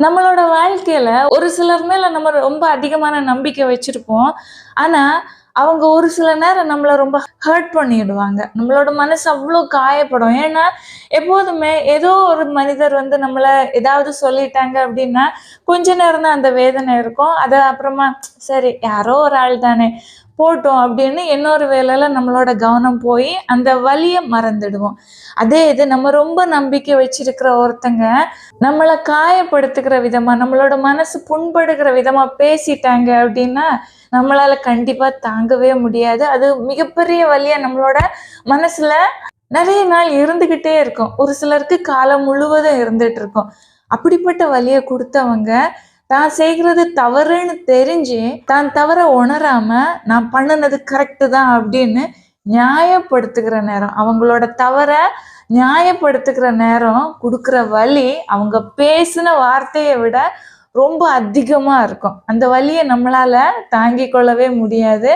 நம்மளோட வாழ்க்கையில ஒரு சிலர் மேல நம்ம ரொம்ப அதிகமான நம்பிக்கை வச்சிருப்போம். ஆனா, அவங்க ஒரு சில நேரம் நம்மள ரொம்ப ஹர்ட் பண்ணிடுவாங்க. நம்மளோட மனசு அவ்ளோ காயப்படும். ஏன்னா, எப்போதுமே ஏதோ ஒரு மனிதர் வந்து நம்மள ஏதாவது சொல்லிட்டாங்க அப்டின்னா, கொஞ்ச நேரம் தான் அந்த வேதனை இருக்கும். அது அப்புறமா சரி யாரோ ஒரு ஆள் தானே, போட்டும் அப்டின்னு இன்னொரு வேலையில நம்மளோட கவனம் போயி, அந்த வலிய மறந்துடுவோம். அதே இது நம்ம ரொம்ப நம்பிக்கை வச்சிருக்கிற ஒருத்தங்க நம்மள காயப்படுத்துகிற விதமா, நம்மளோட மனசு புண்படுகிற விதமா பேசிட்டாங்க அப்டின்னா, நம்மளால கண்டிப்பா தாங்கவே முடியாது. அது மிகப்பெரிய வலியா நம்மளோட மனசுல நெறைய நாள் இருந்துகிட்டே இருக்கும். ஒரு சிலருக்கு காலம் முழுவதும் இருந்துட்டுருக்கும். அப்படிப்பட்ட வலிய குடுத்தவங்க, தான் செய்கிறது தவறுன்னு தெரிஞ்சு, தான் தவற உணராம, நான் பண்ணுனது கரெக்ட்டு தான் அப்படின்னு நியாயப்படுத்துகிற நேரம். அவங்களோட தவற நியாயப்படுத்துகிற நேரம் குடுக்குற வலி, அவங்க பேசின வார்த்தைய விட ரொம்ப அதிகமா இருக்கும். அந்த வலிய நம்மளால தாங்கிக் கொள்ளவே முடியாது.